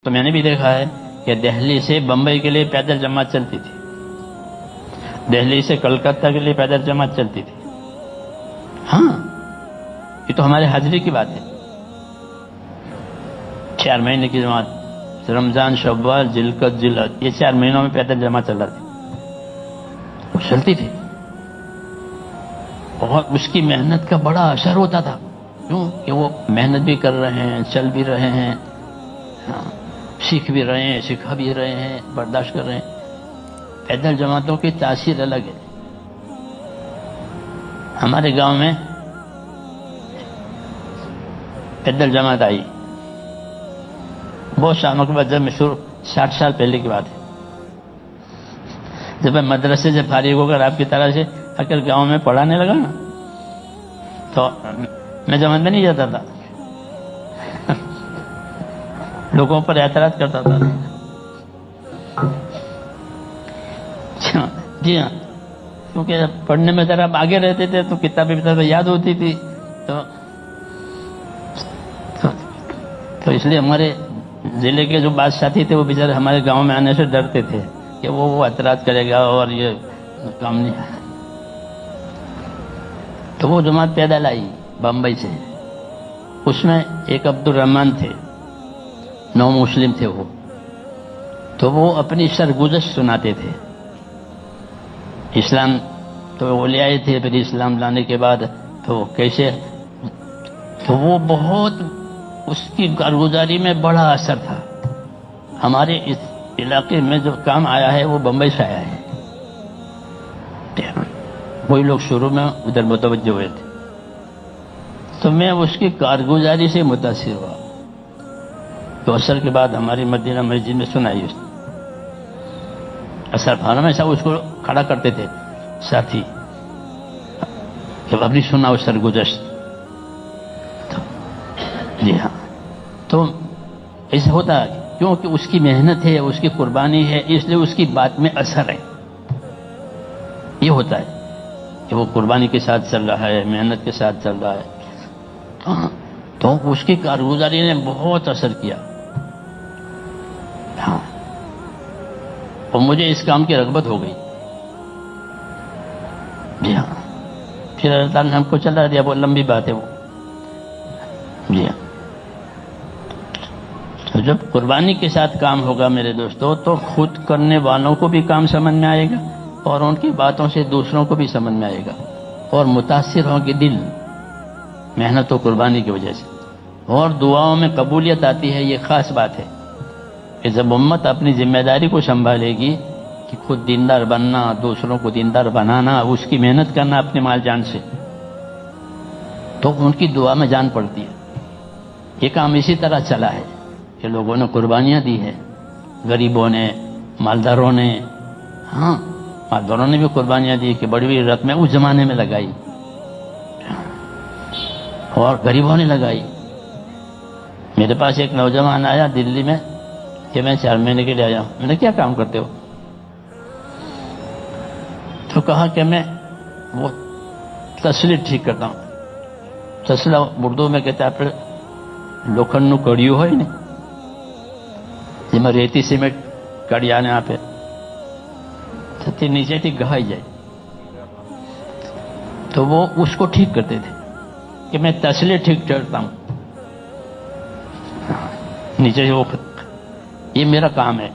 تو میں نے بھی دیکھا ہے کہ دہلی سے بمبئی کے لیے پیدل جماعت چلتی تھی، دہلی سے کلکتہ کے لیے پیدل جماعت چلتی تھی۔ ہاں، یہ تو ہمارے حاضری کی بات ہے۔ 4 مہینے کی جماعت، رمضان، شوال، ذوالقعدہ، ذوالحج، یہ 4 مہینوں میں پیدل جماعت چل رہی تھی، وہ چلتی تھی، اور اس کی محنت کا بڑا اثر ہوتا تھا۔ کیوں کہ وہ محنت بھی کر رہے ہیں، چل بھی رہے ہیں، سیکھ بھی رہے ہیں، سکھا بھی رہے ہیں، برداشت کر رہے ہیں۔ پیدل جماعتوں کی تاثیر الگ ہے۔ ہمارے گاؤں میں پیدل جماعت آئی بہت سالوں کے بعد، جب مشہور 60 سال پہلے کی بات ہے، جب میں مدرسے سے فارغ ہو کر آپ کی طرح سے اگر گاؤں میں پڑھانے لگا نا، تو میں جماعت میں نہیں جاتا تھا، لوگوں پر اعتراض کرتا تھا۔ جی ہاں، کیونکہ پڑھنے میں ذرا آگے رہتے تھے تو کتابیں یاد ہوتی تھی، تو اس لیے ہمارے ضلع کے جو بعض ساتھی تھے وہ بیچارے ہمارے گاؤں میں آنے سے ڈرتے تھے کہ وہ اعتراض کرے گا اور یہ کام نہیں ہے۔ تو وہ جماعت پیدل آئی بمبئی سے، اس میں ایک عبدالرحمن تھے، نو مسلم تھے وہ، تو وہ اپنی سرگزشت سناتے تھے۔ اسلام تو وہ لے آئے تھے، پھر اسلام لانے کے بعد تو کیسے، تو وہ بہت اس کی کارگزاری میں بڑا اثر تھا۔ ہمارے اس علاقے میں جو کام آیا ہے وہ بمبئی سے آیا ہے، وہی لوگ شروع میں ادھر متوجہ ہوئے تھے، تو میں اس کی کارگزاری سے متاثر ہوا۔ تو اثر کے بعد ہماری مدینہ مسجد میں سنائی اس نے، اثر خانہ میں سب اس کو کھڑا کرتے تھے ساتھی، جب اپنی سنا اس سرگزشت۔ جی ہاں، تو ایسا ہوتا ہے کیونکہ اس کی محنت ہے، اس کی قربانی ہے، اس لیے اس کی بات میں اثر ہے۔ یہ ہوتا ہے کہ وہ قربانی کے ساتھ چل رہا ہے، محنت کے ساتھ چل رہا ہے، تو اس کی کارگزاری نے بہت اثر کیا۔ ہاں، اور مجھے اس کام کی رغبت ہو گئی۔ جی ہاں، پھر اللہ تعالیٰ نے ہم کو چلا دیا، وہ لمبی بات ہے وہ۔ جی ہاں، تو جب قربانی کے ساتھ کام ہوگا میرے دوستو، تو خود کرنے والوں کو بھی کام سمجھ میں آئے گا اور ان کی باتوں سے دوسروں کو بھی سمجھ میں آئے گا، اور متاثر ہوں گے دل محنت و قربانی کی وجہ سے، اور دعاؤں میں قبولیت آتی ہے۔ یہ خاص بات ہے کہ جب امت اپنی ذمہ داری کو سنبھالے گی کہ خود دیندار بننا، دوسروں کو دیندار بنانا، اس کی محنت کرنا اپنے مال جان سے، تو ان کی دعا میں جان پڑتی ہے۔ یہ کام اسی طرح چلا ہے کہ لوگوں نے قربانیاں دی ہیں، غریبوں نے، مالداروں نے، ہاں مالداروں نے بھی قربانیاں دی کہ بڑی بڑی رقمیں اس زمانے میں لگائی، اور غریبوں نے لگائی۔ میرے پاس ایک نوجوان آیا دلی میں کہ میں 4 مہینے کے لیے آیا ہوں۔ میں نے کیا کام کرتے ہو؟ تو کہا کہ میں وہ تسلی ٹھیک کرتا ہوں۔ تسلا اردو میں کہتے ہیں آپ لوکھنڈ کڑیوں ہوئے نہیں، جی میں ریتی سیمنٹ کڑی آنے آپ تو نیچے ٹھیک گہائی جائے، تو وہ اس کو ٹھیک کرتے تھے کہ میں تسلے ٹھیک کرتا ہوں نیچے سے، وہ یہ میرا کام ہے۔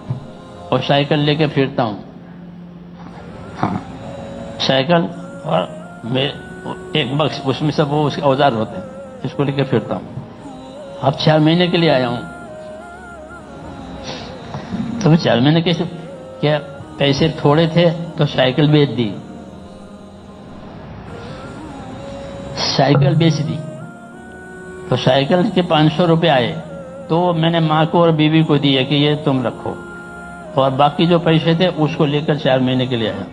اور سائیکل لے کے پھرتا ہوں، ہاں سائیکل اور ایک بکس، اس میں سب وہ اس کے اوزار ہوتے ہیں، اس کو لے کے پھرتا ہوں۔ اب 4 مہینے کے لیے آیا ہوں، تو میں 4 مہینے کیسے، کیا پیسے تھوڑے تھے تو سائیکل بیچ دی، سائیکل بیچ دی، تو سائیکل کے 500 روپے آئے، تو میں نے ماں کو اور بیوی کو دیے کہ یہ تم رکھو، اور باقی جو پیسے تھے اس کو لے کر 4 مہینے کے لیے آیا۔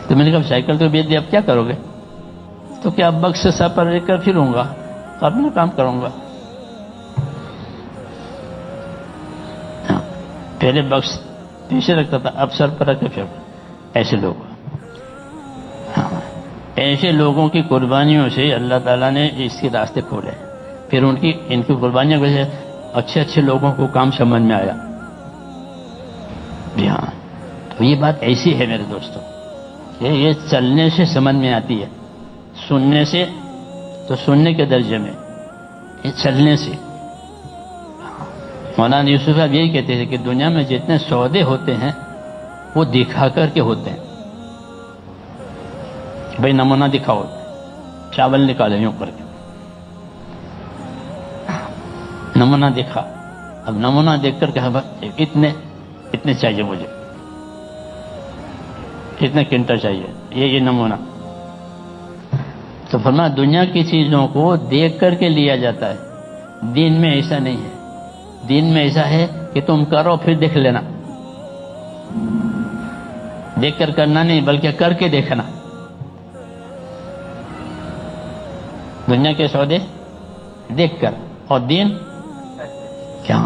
تو میں نے کہا سائیکل تو بیچ دی، اب کیا کرو گے؟ تو کیا اب بکس سے سر پر لے کر پھروں گا، اپنا کام کروں گا۔ پہلے بکس پیچھے رکھتا تھا، اب سر پر رکھ کے پھر۔ ایسے لوگ، ایسے لوگوں کی قربانیوں سے اللہ تعالیٰ نے اس کے راستے کھولے۔ پھر ان کی قربانیوں کی وجہ سے اچھے اچھے لوگوں کو کام سمجھ میں آیا. جی ہاں، تو یہ بات ایسی ہے میرے دوستوں کہ یہ چلنے سے سمجھ میں آتی ہے، سننے سے تو سننے کے درجے میں، یہ چلنے سے. مولانا یوسف صاحب یہی کہتے تھے کہ دنیا میں جتنے سودے ہوتے ہیں وہ دکھا کر کے ہوتے ہیں. بھائی نمونہ دکھاؤ، چاول نکالے یوں کر کے، نمونہ دکھا. اب نمونہ دیکھ کر کہ اتنے چاہیے مجھے، اتنے کنٹل چاہیے، یہ نمونہ. تو فرمایا دنیا کی چیزوں کو دیکھ کر کے لیا جاتا ہے، دین میں ایسا نہیں ہے. دین میں ایسا ہے کہ تم کرو پھر دیکھ لینا، دیکھ کر کرنا نہیں بلکہ کر کے دیکھنا. دنیا کے سودے دیکھ کر، اور دین کیا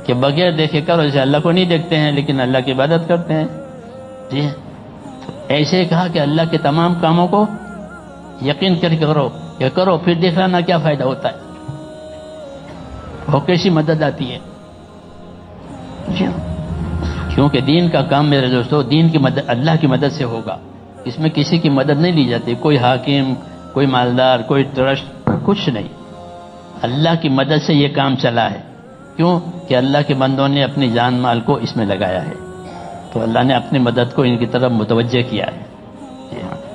کہ بغیر دیکھے کرو. جیسے اللہ کو نہیں دیکھتے ہیں لیکن اللہ کی عبادت کرتے ہیں. جی تو ایسے کہا کہ اللہ کے تمام کاموں کو یقین کر کے کرو، کہ کرو پھر دیکھ لینا کیا فائدہ ہوتا ہے، وہ کیسی مدد آتی ہے. جی کیونکہ دین کا کام میرے دوستو دین کی مدد اللہ کی مدد سے ہوگا. اس میں کسی کی مدد نہیں لی جاتی، کوئی حاکم، کوئی مالدار، کوئی ٹرسٹ، کچھ نہیں. اللہ کی مدد سے یہ کام چلا ہے. کیوں کہ اللہ کے بندوں نے اپنی جان مال کو اس میں لگایا ہے، تو اللہ نے اپنی مدد کو ان کی طرف متوجہ کیا ہے.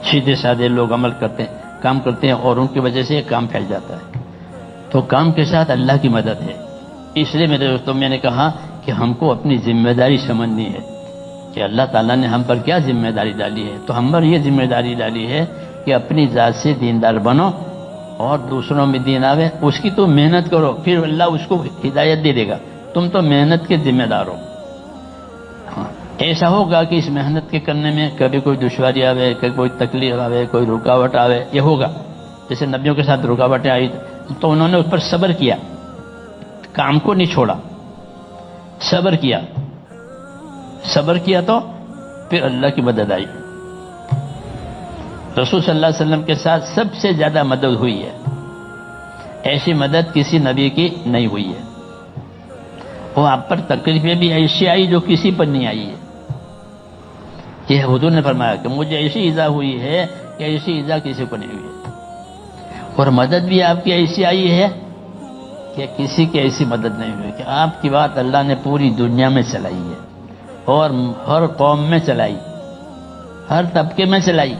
سیدھے سادے لوگ عمل کرتے ہیں، کام کرتے ہیں، اور ان کی وجہ سے یہ کام پھیل جاتا ہے. تو کام کے ساتھ اللہ کی مدد ہے. اس لیے میرے دوستوں میں نے کہا کہ ہم کو اپنی ذمہ داری سمجھنی ہے کہ اللہ تعالیٰ نے ہم پر کیا ذمہ داری ڈالی ہے. تو ہم پر یہ ذمہ داری ڈالی ہے کہ اپنی ذات سے دیندار بنو اور دوسروں میں دین آوے، اس کی تو محنت کرو، پھر اللہ اس کو ہدایت دے گا. تم تو محنت کے ذمہ دار ہو. ایسا ہوگا کہ اس محنت کے کرنے میں کبھی کوئی دشواری آوے، کبھی کوئی تکلیف آوے، کوئی رکاوٹ آوے، یہ ہوگا. جیسے نبیوں کے ساتھ رکاوٹیں آئی تو انہوں نے اس پر صبر کیا، کام کو نہیں چھوڑا، صبر کیا تو پھر اللہ کی مدد آئی. رسول صلی اللہ علیہ وسلم کے ساتھ سب سے زیادہ مدد ہوئی ہے. ایسی مدد کسی نبی کی نہیں ہوئی ہے. وہ آپ پر تکلیفیں بھی ایسی آئی جو کسی پر نہیں آئی ہے. یہ حضور نے فرمایا کہ مجھے ایسی ایذا ہوئی ہے کہ ایسی ایذا کسی کو نہیں ہوئی ہے. اور مدد بھی آپ کی ایسی آئی ہے کہ کسی کی ایسی مدد نہیں ہوئی کہ آپ کی بات اللہ نے پوری دنیا میں چلائی ہے، اور ہر قوم میں چلائی، ہر طبقے میں چلائی.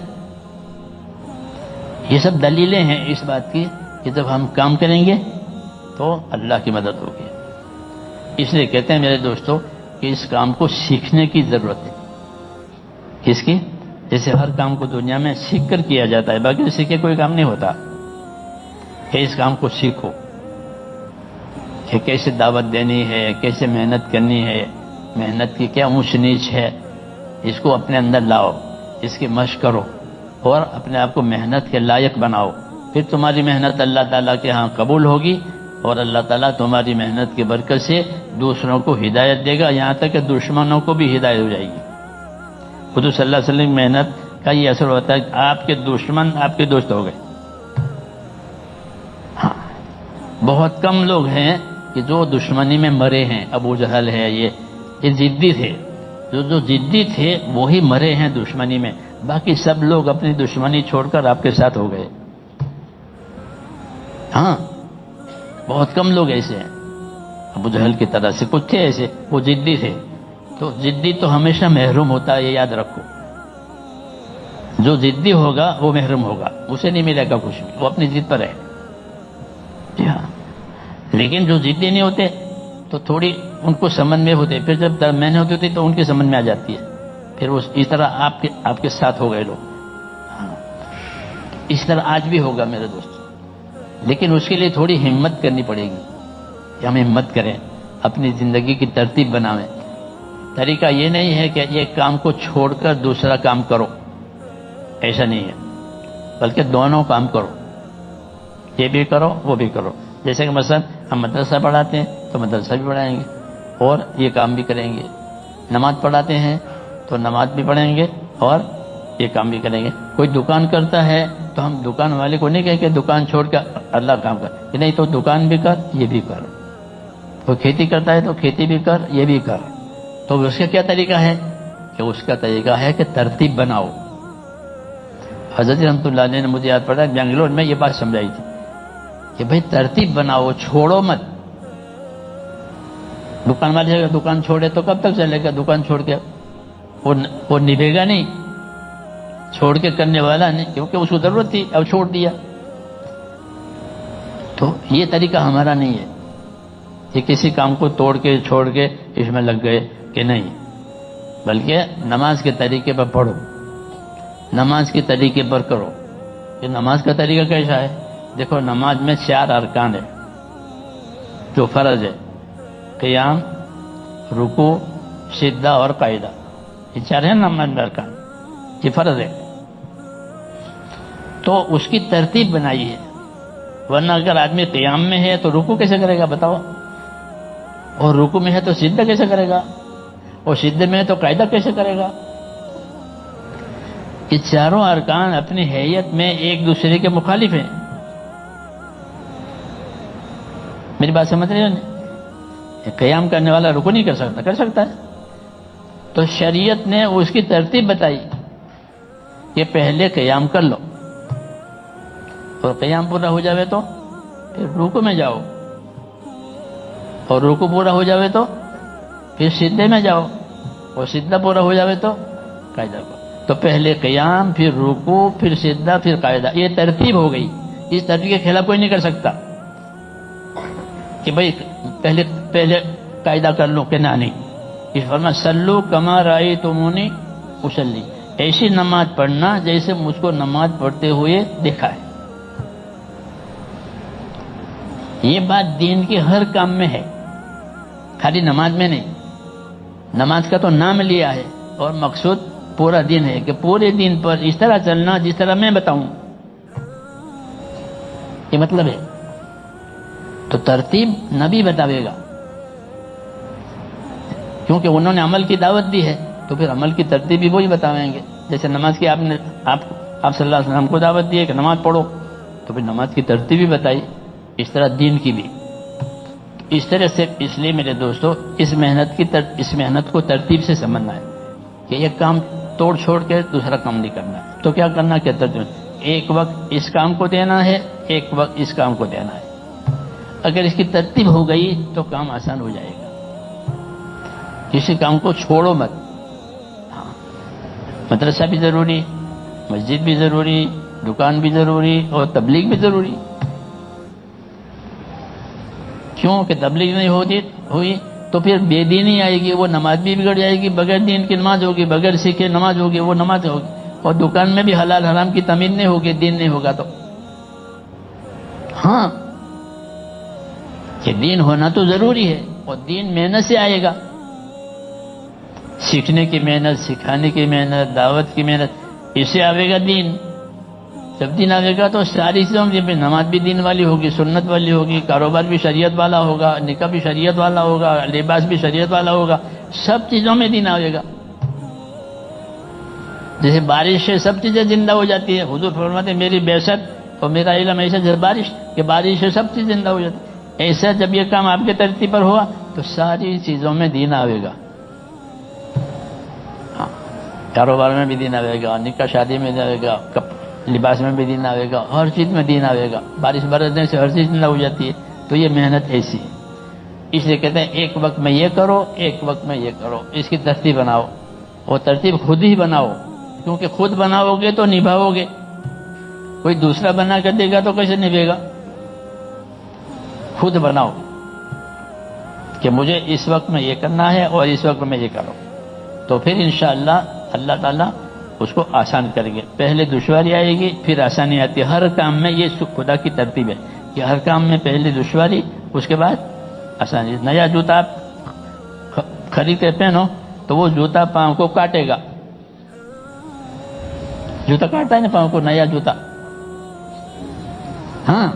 یہ سب دلیلیں ہیں اس بات کی کہ جب ہم کام کریں گے تو اللہ کی مدد ہوگی. اس لیے کہتے ہیں میرے دوستو کہ اس کام کو سیکھنے کی ضرورت ہے. کس کی؟ جیسے ہر کام کو دنیا میں سیکھ کر کیا جاتا ہے، باقی سیکھے کوئی کام نہیں ہوتا. کہ اس کام کو سیکھو کہ کیسے دعوت دینی ہے، کیسے محنت کرنی ہے، محنت کی کیا اونچ نیچ ہے، اس کو اپنے اندر لاؤ، اس کی مشق کرو اور اپنے آپ کو محنت کے لائق بناؤ. پھر تمہاری محنت اللہ تعالیٰ کے ہاں قبول ہوگی، اور اللہ تعالیٰ تمہاری محنت کی برکت سے دوسروں کو ہدایت دے گا، یہاں تک کہ دشمنوں کو بھی ہدایت ہو جائے گی. حضور صلی اللہ علیہ وسلم کی محنت کا یہ اثر ہوتا ہے کہ آپ کے دشمن آپ کے دوست ہو گئے. ہاں بہت کم لوگ ہیں کہ جو دشمنی میں مرے ہیں. ابو جہل ہے، یہ ضدی تھے، جو ضدی تھے وہی مرے ہیں دشمنی میں، باقی سب لوگ اپنی دشمنی چھوڑ کر آپ کے ساتھ ہو گئے. ہاں بہت کم لوگ ایسے ہیں. ابو جہل کی طرح سے کچھ تھے ایسے، وہ ضدی تھے. تو ضدی تو ہمیشہ محروم ہوتا ہے، یہ یاد رکھو. جو ضدی ہوگا وہ محروم ہوگا، اسے نہیں ملے گا کچھ بھی، وہ اپنی ضد پر ہے. جی ہاں. لیکن جو ضدی نہیں ہوتے تو تھوڑی ان کو سمجھ میں ہوتے، پھر جب محنت ہوتی تو ان کی سمجھ میں آ جاتی ہے، پھر اس طرح آپ کے ساتھ ہو گئے لوگ. اس طرح آج بھی ہوگا میرے دوست، لیکن اس کے لیے تھوڑی ہمت کرنی پڑے گی کہ ہم ہمت کریں، اپنی زندگی کی ترتیب بنائیں. طریقہ یہ نہیں ہے کہ ایک کام کو چھوڑ کر دوسرا کام کرو، ایسا نہیں ہے، بلکہ دونوں کام کرو، یہ بھی کرو وہ بھی کرو. جیسے کہ مثلا ہم مدرسہ پڑھاتے ہیں تو مدرسہ بھی پڑھائیں گے اور یہ کام بھی کریں گے. نماز پڑھاتے ہیں تو نماز بھی پڑھیں گے اور یہ کام بھی کریں گے. کوئی دکان کرتا ہے تو تو ہم دکان والے کو نہیں کہیں کہ دکان چھوڑ کے اللہ کام کر، کہ نہیں تو دکان بھی کر یہ بھی کر، وہ کھیتی کرتا ہے تو کھیتی بھی کر یہ بھی کر. تو اس کا کیا طریقہ ہے کہ اس کا طریقہ ہے کہ ترتیب بناؤ. حضرت رحمۃ اللہ علیہ نے مجھے یاد پڑا بنگلور میں یہ بات سمجھائی تھی کہ بھائی ترتیب بناؤ، چھوڑو مت. دکان والے اگر دکان چھوڑے تو کب تک چلے گا؟ دکان چھوڑ کے وہ نبھے گا نہیں، چھوڑ کے کرنے والا نہیں، کیونکہ اس کو ضرورت تھی اب چھوڑ دیا. تو یہ طریقہ ہمارا نہیں ہے کہ کسی کام کو توڑ کے چھوڑ کے اس میں لگ گئے کہ نہیں، بلکہ نماز کے طریقے پر پڑھو، نماز کے طریقے پر کرو. کہ نماز کا طریقہ کیسا ہے؟ دیکھو نماز میں 4 ارکان ہے جو فرض ہے، قیام، رکوع، سجدہ اور قاعدہ. یہ 4 ہیں نماز میں ارکان، یہ فرض ہے. تو اس کی ترتیب بنائی ہے، ورنہ اگر آدمی قیام میں ہے تو رکوع کیسے کرے گا بتاؤ، اور رکوع میں ہے تو سجدہ کیسے کرے گا، اور سجدے میں ہے تو قاعدہ کیسے کرے گا. یہ چاروں ارکان اپنی حیت میں ایک دوسرے کے مخالف ہیں. میری بات سمجھ رہے ہو؟ قیام کرنے والا رکوع نہیں کر سکتا، کر سکتا ہے. تو شریعت نے اس کی ترتیب بتائی کہ پہلے قیام کر لو، اور قیام پورا ہو جاوے تو پھر رکوع میں جاؤ، اور رکوع پورا ہو جاوے تو پھر سجدے میں جاؤ، اور سجدہ پورا ہو جاوے تو قاعدہ کو. تو پہلے قیام، پھر رکوع، پھر سجدہ، پھر قاعدہ. یہ ترتیب ہو گئی. اس ترتیب کے خلاف کوئی نہیں کر سکتا کہ بھئی پہلے قاعدہ کر لو، کہ نہیں. اس فرما صلو کما رأیتمونی اصلی، ایسی نماز پڑھنا جیسے مجھ کو نماز پڑھتے ہوئے دیکھا ہے. یہ بات دین کے ہر کام میں ہے، خالی نماز میں نہیں. نماز کا تو نام لیا ہے اور مقصود پورا دن ہے کہ پورے دن پر اس طرح چلنا جس طرح میں بتاؤں، یہ مطلب ہے. تو ترتیب نبی بتاوے گا، کیونکہ انہوں نے عمل کی دعوت دی ہے، تو پھر عمل کی ترتیب بھی وہی بتاویں گے. جیسے نماز کی آپ صلی اللہ علیہ وسلم کو دعوت دی ہے کہ نماز پڑھو، تو پھر نماز کی ترتیب بھی بتائی. اس طرح دین کی بھی اس طرح سے. اس لیے میرے دوستو اس محنت کو ترتیب سے سمجھنا ہے کہ ایک کام توڑ چھوڑ کے دوسرا کام نہیں کرنا ہے. تو کیا کرنا، کیا ترتیب، ایک وقت اس کام کو دینا ہے، ایک وقت اس کام کو دینا ہے. اگر اس کی ترتیب ہو گئی تو کام آسان ہو جائے گا. کسی کام کو چھوڑو مت. ہاں، مدرسہ بھی ضروری، مسجد بھی ضروری، دکان بھی ضروری، اور تبلیغ بھی ضروری. کیوں کہ تبلیغ نہیں ہوئی تو پھر بے دینی آئے گی، وہ نماز بھی بگڑ جائے گی. بغیر دین کی نماز ہوگی، بغیر سیکھے نماز ہوگی، وہ نماز ہوگی. اور دکان میں بھی حلال حرام کی تمیز نہیں ہوگی، دین نہیں ہوگا. تو ہاں، کہ دین ہونا تو ضروری ہے، اور دین محنت سے آئے گا. سیکھنے کی محنت، سکھانے کی محنت، دعوت کی محنت، اس سے آئے گا دین. جب دین آئے گا تو ساری چیزوں میں نماز بھی دین والی ہوگی، سنت والی ہوگی، کاروبار بھی شریعت والا ہوگا، نکاح بھی شریعت والا ہوگا، لباس بھی شریعت والا ہوگا. سب چیزوں میں دین آئے گا. جیسے بارش سے سب چیزیں زندہ ہو جاتی ہے. حضور فرماتے ہیں میری بعثت اور میرا علم ایسا جیسے بارش، کہ بارش سے سب چیز زندہ ہو جاتی ہے. ایسا جب یہ کام آپ کے ترتیب پر ہوا تو ساری چیزوں میں دین آئے گا. ہاں، کاروبار میں بھی دین آئے گا، نکاح شادی میں دین آئے گا، لباس میں بھی دین آئے گا، ہر چیز میں دین آئے گا. بارش برسنے سے ہر چیز زندہ ہو جاتی ہے. تو یہ محنت ایسی ہے. اس لیے کہتے ہیں ایک وقت میں یہ کرو، ایک وقت میں یہ کرو. اس کی ترتیب بناؤ، اور ترتیب خود ہی بناؤ، کیونکہ خود بناؤ گے تو نبھاؤ گے. کوئی دوسرا بنا کر دے گا تو کیسے نبھے گا. خود بناؤ کہ مجھے اس وقت میں یہ کرنا ہے اور اس وقت میں یہ کرو، تو پھر انشاءاللہ اللہ تعالیٰ اس کو آسان کریں گے. پہلے دشواری آئے گی، پھر آسانی آتی ہے. ہر کام میں یہ خدا کی ترتیب ہے کہ ہر کام میں پہلے دشواری، اس کے بعد آسانی. نیا جوتا آپ خرید کے پہنو تو وہ جوتا پاؤں کو کاٹے گا. جوتا کاٹتا ہے نا پاؤں کو، نیا جوتا. ہاں،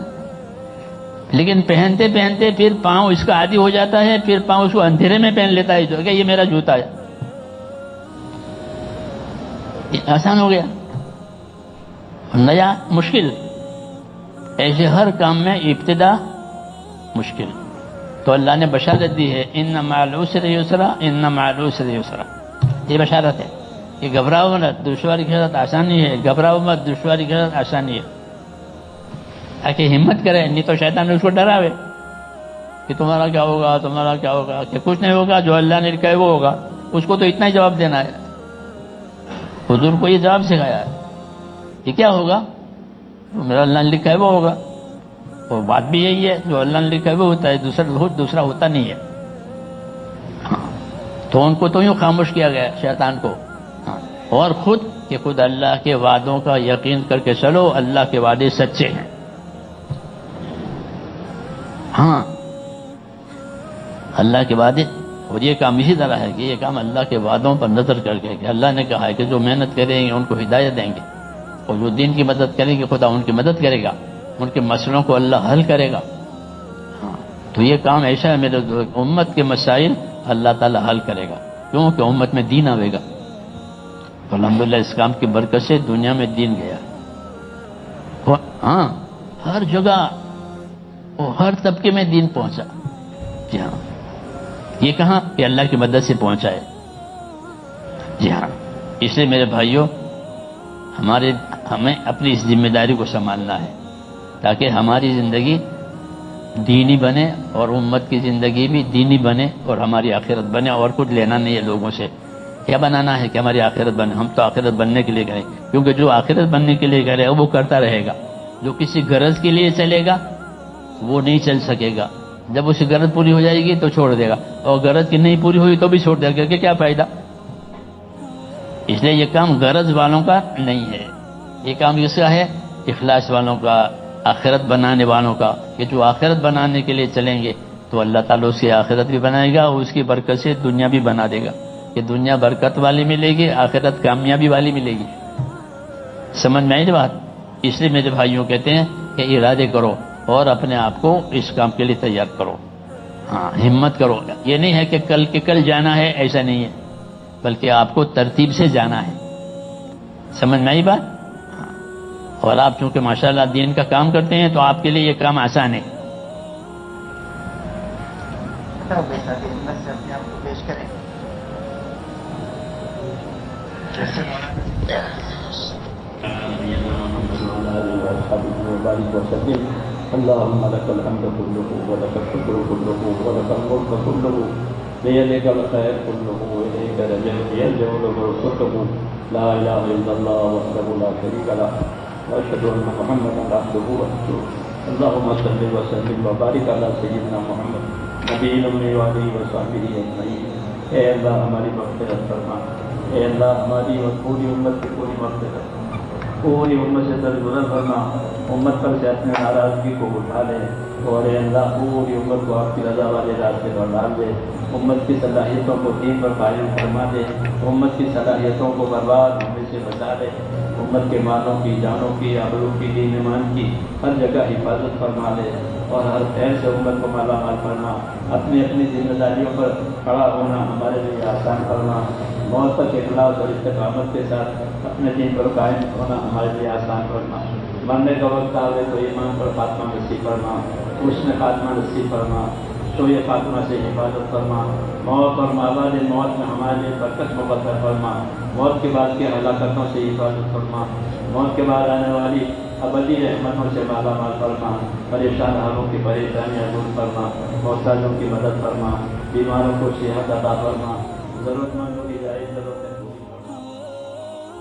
لیکن پہنتے پہنتے پھر پاؤں اس کا عادی ہو جاتا ہے، پھر پاؤں اس کو اندھیرے میں پہن لیتا ہے جو کہ یہ میرا جوتا ہے. آسان ہو گیا. نیا مشکل، ایسے ہر کام میں ابتدا مشکل، تو اللہ نے بشارت دی ہے ان مع العسر یسرا، ان مع العسر یسرا، یہ بشارت ہے کہ گھبراؤ مت، دشواری کے ساتھ آسانی ہے، گھبراؤ مت، دشواری کے ساتھ آسانی ہے، تاکہ ہمت کرے، نہیں تو شیطان اس کو ڈراوے کہ تمہارا کیا ہوگا، تمہارا کیا ہوگا، کہ کچھ نہیں ہوگا، جو اللہ نے لکھا ہے وہ ہوگا، اس کو تو اتنا ہی جواب دینا ہے۔ حضور کو یہ جواب سکھایا ہے کہ کیا ہوگا، میرا اللہ نے لکھا ہے وہ ہوگا، اور بات بھی یہی ہے، جو اللہ نے لکھا ہے وہ ہوتا ہے، دوسرا ہوتا نہیں ہے۔ تو ان کو تو یوں خاموش کیا گیا شیطان کو، اور خود اللہ کے وعدوں کا یقین کر کے چلو، اللہ کے وعدے سچے ہیں۔ ہاں اللہ کے وعدے، اور یہ کام اسی طرح ہے کہ یہ کام اللہ کے وعدوں پر نظر کر کے، کہ اللہ نے کہا ہے کہ جو محنت کریں گے ان کو ہدایت دیں گے، اور جو دین کی مدد کریں گے خدا ان کی مدد کرے گا، ان کے مسئلوں کو اللہ حل کرے گا۔ ہاں تو یہ کام ایسا ہے میرے امت کے مسائل اللہ تعالی حل کرے گا، کیونکہ امت میں دین آئے گا، تو الحمدللہ اس کام کی برکت سے دنیا میں دین گیا۔ ہاں ہر جگہ اور ہر طبقے میں دین پہنچا۔ جی ہاں، یہ کہاں کہ اللہ کی مدد سے پہنچا ہے۔ جی ہاں، اس لیے میرے بھائیوں ہمیں اپنی اس ذمہ داری کو سنبھالنا ہے، تاکہ ہماری زندگی دینی بنے اور امت کی زندگی بھی دینی بنے اور ہماری آخرت بنے، اور کچھ لینا نہیں ہے لوگوں سے۔ کیا بنانا ہے کہ ہماری آخرت بنے؟ ہم تو آخرت بننے کے لیے کریں، کیونکہ جو آخرت بننے کے لیے کرے وہ کرتا رہے گا، جو کسی غرض کے لیے چلے گا وہ نہیں چل سکے گا، جب اس کی غرض پوری ہو جائے گی تو چھوڑ دے گا، اور غرض کی نہیں پوری ہوئی تو بھی چھوڑ دے گا، کہ کیا فائدہ۔ اس لیے یہ کام غرض والوں کا نہیں ہے، یہ کام اس کا ہے اخلاص والوں کا، آخرت بنانے والوں کا، کہ جو آخرت بنانے کے لیے چلیں گے تو اللہ تعالیٰ اس کی آخرت بھی بنائے گا، اور اس کی برکت سے دنیا بھی بنا دے گا، کہ دنیا برکت والی ملے گی، آخرت کامیابی والی ملے گی۔ سمجھ میں آئی بات؟ اس لیے میرے بھائیوں کہتے ہیں کہ ارادے کرو اور اپنے آپ کو اس کام کے لیے تیار کرو۔ ہاں ہمت کرو، یہ نہیں ہے کہ کل کے کل جانا ہے، ایسا نہیں ہے، بلکہ آپ کو ترتیب سے جانا ہے۔ سمجھ میں آئی بات؟ ہاں، اور آپ چونکہ ماشاءاللہ دین کا کام کرتے ہیں تو آپ کے لیے یہ کام آسان ہے۔ اللهم لك الحمد كله ولك الشكر كله ولك الملك كله بيدك الخير كله واليك يرجع الامر كله لا اله الا الله وحده لا شريك له واشهد ان محمدا عبده ورسوله اللهم صل وسلم وبارك على سيدنا محمد نبی الامي وعلى وصحبه اجمعين۔ اے اللہ ہماری مغفرت فرما، اے اللہ ہماری اور پوری امت کی پوری مغفرت، پوری امت سے درگزر فرما، امت پر سے اپنے ناراضگی کو اٹھا لے، اور اے اللہ پوری امت کو آپ کی رضا والے راستے پر ڈال دے، امت کی صلاحیتوں کو دین پر قائم فرما دے، امت کی صلاحیتوں کو برباد ہونے سے بچا دے، امت کے مالوں کی، جانوں کی، آبرو کی، دین ایمان کی ہر جگہ حفاظت فرما دے، اور ہر خیر سے امت کو مالا مال فرما، اپنی اپنی ذمہ داریوں پر کھڑا ہونا ہمارے لیے آسان فرما، موت تک اخلاص اور استقامت کے ساتھ اپنے دین پر قائم ہونا ہمارے لیے آسان فرما، مرنے کا وقت آئے تو ایمان پر خاتمہ نصیب فرما، حسن خاتمہ نصیب فرما، سوئے خاتمہ سے حفاظت فرما، موت اور مابعد موت میں ہمارے لیے برکت مقدر فرما، موت کے بعد کی ہلاکتوں سے حفاظت فرما، موت کے بعد آنے والی ابدی رحمتوں سے مالا مال فرما، پریشان حالوں کی پریشانیاں دور فرما، محتاجوں کی مدد فرما، بیماروں کو صحت عطا فرما، ضرورت مندوں کی جائز ضرورت